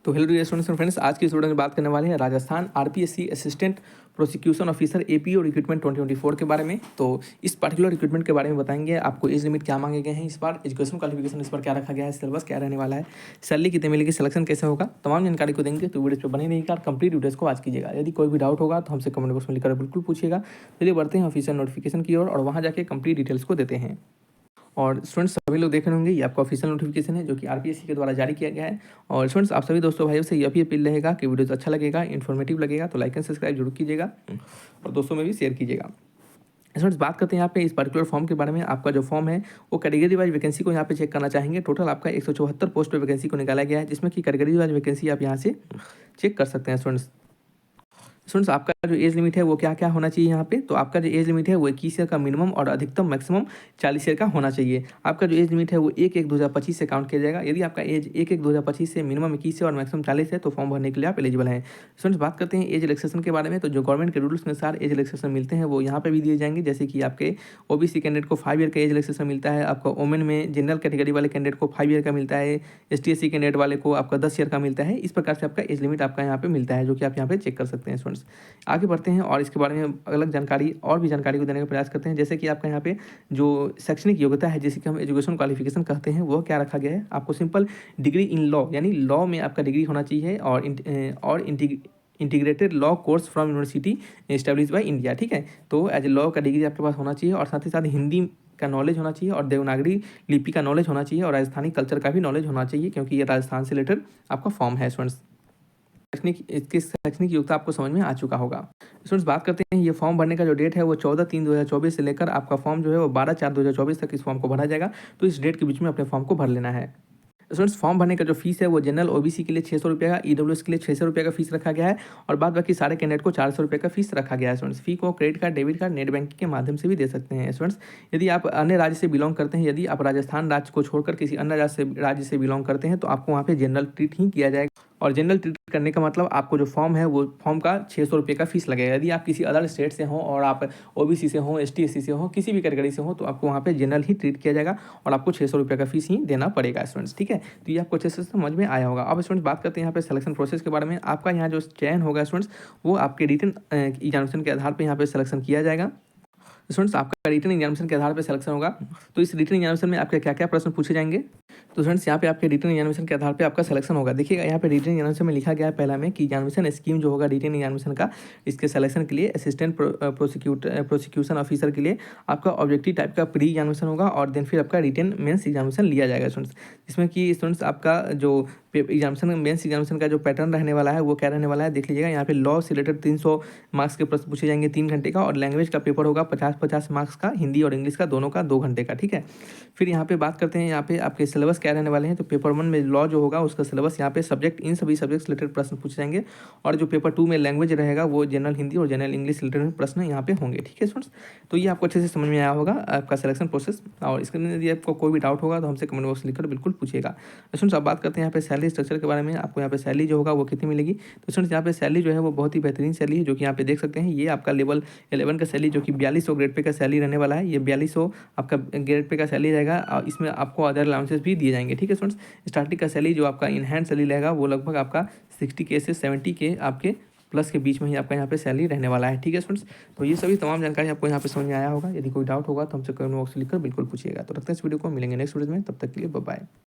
तो hello dear students and friends, आज की स्टूडेंट में बात करने वाले हैं Rajasthan RPSC assistant prosecution officer APO recruitment 2024 के बारे में। तो इस पर्टिकुलर रिक्रूटमेंट के बारे में बताएंगे आपको। एज लिमिट क्या मांगे गए हैं इस बार, एजुकेशन क्वालिफिकेशन इस बार क्या रखा गया है, सिलेबस क्या रहने वाला है, सैलरी कितने मिलेगी, सिलेक्शन कैसे होगा, तमाम जानकारी को देंगे। तो वीडियो पर बने रहिएगा और कंप्लीट वीडियोस को आज कीजिएगा। यदि कोई भी डाउट होगा तो हमसे कमेंट बॉक्स में लिखकर बिल्कुल पूछिएगा। चलिए बढ़ते हैं ऑफिशियल नोटिफिकेशन की ओर और वहाँ जाके कंप्लीट डिटेल्स को देते हैं। और स्टूडेंट्स सभी लोग देख रहे होंगे, ये आपका ऑफिशियल नोटिफिकेशन है जो कि आरपीएससी के द्वारा जारी किया गया है। और स्टूडेंट्स आप सभी दोस्तों भाइयों से यह भी अपील रहेगा कि वीडियो अच्छा लगेगा, इन्फॉर्मेटिव लगेगा तो लाइक एंड सब्सक्राइब जरूर कीजिएगा और दोस्तों में भी शेयर कीजिएगा। स्टूडेंट्स बात करते हैं यहाँ पे इस पर्टिकुलर फॉर्म के बारे में। आपका जो फॉर्म है वो कैटेगरी वाइज वैकेंसी को यहाँ पे चेक करना चाहेंगे। टोटल आपका 174 पोस्ट पे वैकेंसी को निकाला गया है, जिसमें कि कैटेगरी वाइज वैकेंसी आप यहाँ से चेक कर सकते हैं। स्टूडेंट्स आपका जो एज लिमिट है वो क्या क्या होना चाहिए यहाँ पे, तो आपका जो एज लिमिट है वो 21 ईयर का मिनिमम और अधिकतम मैक्सिमम 40 ईयर का होना चाहिए। आपका जो एज लिमिट है वो 1/1/2025 से काउंट किया जाएगा। यदि आपका एज 1/1/2025 से मिनिमम 21 है और मैक्सिमम 40 है तो फॉर्म भरने के लिए आप एलिजिबल हैं। स्टूडेंट्स बात करते हैं एज रिलैक्सेशन के बारे में। तो जो गवर्नमेंट के रूल्स के अनुसार एज रिलैक्सेशन मिलते हैं वो यहाँ पे भी दिए जाएंगे। जैसे कि आपके ओबीसी कैंडिडेट को 5 ईयर का एज रिलैक्सेशन मिलता है, आपका वोमेन में जनरल कैटेगरी वाले कैंडिडेट को 5 ईयर का मिलता है, ST/SC कैंडिडेट वाले को आपका 10 ईयर का मिलता है। इस प्रकार से आपका एज लिमिट आपका यहाँ पे मिलता है, जो कि आप यहाँ पे चेक कर सकते हैं। स्टूडेंट्स आगे बढ़ते हैं और इसके बारे में अलग जानकारी और भी जानकारी को देने का प्रयास करते हैं। जैसे कि आपका यहाँ पे जो शैक्षणिक योग्यता है, जैसे कि हम एजुकेशन क्वालिफिकेशन कहते हैं, वो क्या रखा गया है। आपको सिंपल डिग्री इन लॉ, यानी लॉ में आपका डिग्री होना चाहिए और integrated law course from university establish by India. ठीक है, तो एज ए लॉ का डिग्री आपके पास होना चाहिए और साथ ही साथ हिंदी का नॉलेज होना चाहिए और देवनागरी लिपि का नॉलेज होना चाहिए और राजस्थानी कल्चर का भी नॉलेज होना चाहिए, क्योंकि ये राजस्थान से रिलेटेड आपका फॉर्म है। स्टूडेंट्स इसकी शैक्षणिक योग्यता आपको समझ में आ चुका होगा। स्टूडेंट्स बात करते हैं ये फॉर्म भरने का जो डेट है वो 14/3/2024 से लेकर आपका फॉर्म जो है वो 12/4/2024 तक इस फॉर्म को भरा जाएगा। तो इस डेट के बीच में अपने फॉर्म को भर लेना है। स्टूडेंट्स फॉर्म भरने का जो फीस है वो जनरल ओबीसी के लिए 600 रुपये का, ईडब्ल्यूएस के लिए 600 रुपये का फीस रखा गया है और बाद बाकी सारे कैंडिडेट को 400 रुपये का फीस रखा गया है। स्टूडेंट्स फी को credit card, debit card, net banking के माध्यम से भी दे सकते हैं। स्टूडेंट्स यदि आप अन्य राज्य से बिलोंग करते हैं, यदि आप राजस्थान राज्य को छोड़कर किसी अन्य राज्य से बिलोंग करते हैं तो आपको वहाँ पे जनरल ट्रीट ही किया जाएगा। और जनरल ट्रीट करने का मतलब आपको जो फॉर्म है वो फॉर्म का 600 रुपये का फीस लगेगा। यदि आप किसी अदर स्टेट से हों और आप ओबीसी से हों, ST/SC से हों, किसी भी कैटेगरी से हों, तो आपको वहाँ पे जनरल ही ट्रीट किया जाएगा और आपको 600 रुपये का फीस ही देना पड़ेगा। स्टूडेंट्स ठीक है, तो ये आपको अच्छे से समझ में आया होगा। अब स्टूडेंट्स बात करते हैं यहाँ पे सिलेक्शन प्रोसेस के बारे में। आपका यहाँ जो चयन होगा स्टूडेंट्स वो आपके रिटन एग्जामिनेशन के आधार पर यहाँ पे सिलेक्शन किया जाएगा। स्टूडेंट्स आपका रिटन एग्जामिनेशन के आधार पर सिलेक्शन होगा। तो इस रिटन एग्जामिनेशन में आपके क्या क्या प्रश्न पूछे जाएंगे, तो फ्रेंड्स यहाँ पे आपके रिटन एग्जामिनेशन के आधार पे आपका सिलेक्शन होगा। देखिएगा यहाँ पे रिटन एग्जामिनेशन में लिखा गया है पहला में कि एग्जामिनेशन स्कीम जो होगा रिटन एग्जामिनेशन का, इसके सिलेक्शन के लिए असिस्टेंट प्रोसिक्यूशन ऑफिसर के लिए आपका ऑब्जेक्टिव टाइप का प्री एग्जामिनेशन होगा और देन फिर आपका रिटन मेंस एग्जामिनेशन लिया जाएगा। स्टूडेंट्स इसमें कि स्टूडेंट्स आपका जो एग्जामिनेशन मेंस एग्जामिनेशन का जो पैटर्न रहने वाला है वो क्या रहने वाला है, देख लीजिएगा। यहाँ पे लॉ से रिलेटेड 300 मार्क्स के प्रश्न पूछे जाएंगे 3 घंटे का और लैंग्वेज का पेपर होगा 50-50 मार्क्स का, हिंदी और इंग्लिश का दोनों का 2 घंटे का। ठीक है, फिर यहाँ पे बात करते हैं यहाँ पे आपके सिलेबस क्या रहने वाले हैं। तो पेपर 1 में लॉ जो होगा उसका सिलेबस यहाँ पे सब्जेक्ट, इन सभी सब्जेक्ट से रिलेटेड प्रश्न पूछे जाएंगे और जो पेपर 2 में लैंग्वेज रहेगा वो जनरल हिंदी और जनरल इंग्लिश रिलेटेड प्रश्न यहाँ पे होंगे। ठीक है स्टूडेंट्स, तो ये आपको अच्छे से समझ में आया होगा आपका सिलेक्शन प्रोसेस। और इसके अंदर यदि आपको कोई भी डाउट होगा तो हमसे कमेंट बॉक्स लिखकर बिल्कुल पूछिएगा। स्टूडेंट्स अब बात करते हैं यहाँ पे सैलरी स्ट्रक्चर के बारे में। आपको यहाँ पे सैलरी जो होगा वो कितनी मिलेगी, तो स्टूडेंट्स यहाँ पे सैलरी जो है वो बहुत ही बेहतरीन सैलरी है, जो कि यहाँ पे देख सकते हैं। ये आपका लेवल 11 का सैलरी जो कि 4200 ग्रेड पे का सैलरी रहने वाला है। ये 4200 आपका ग्रेड पे का सैलरी रहेगा और इसमें आपको अदर अलाउंसेस भी दिए जाएंगे। ठीक है स्टूडेंट्स, स्टार्टिंग का सैलरी जो आपका इन हैंड सैलरी रहेगा वो लगभग आपका 60K से 70K आपके प्लस के बीच में ही आपका यहाँ पे सैलरी रहने वाला है। ठीक है स्टूडेंट्स, तो ये सभी तमाम जानकारी आपको यहाँ पे समझ में आया होगा। यदि कोई डाउट होगा तो हमसे कमेंट बॉक्स लिखकर बिल्कुल पूछिएगा। तो रखते हैं इस वीडियो को, मिलेंगे नेक्स्ट वीडियो में, तब तक के लिए बाय बाय।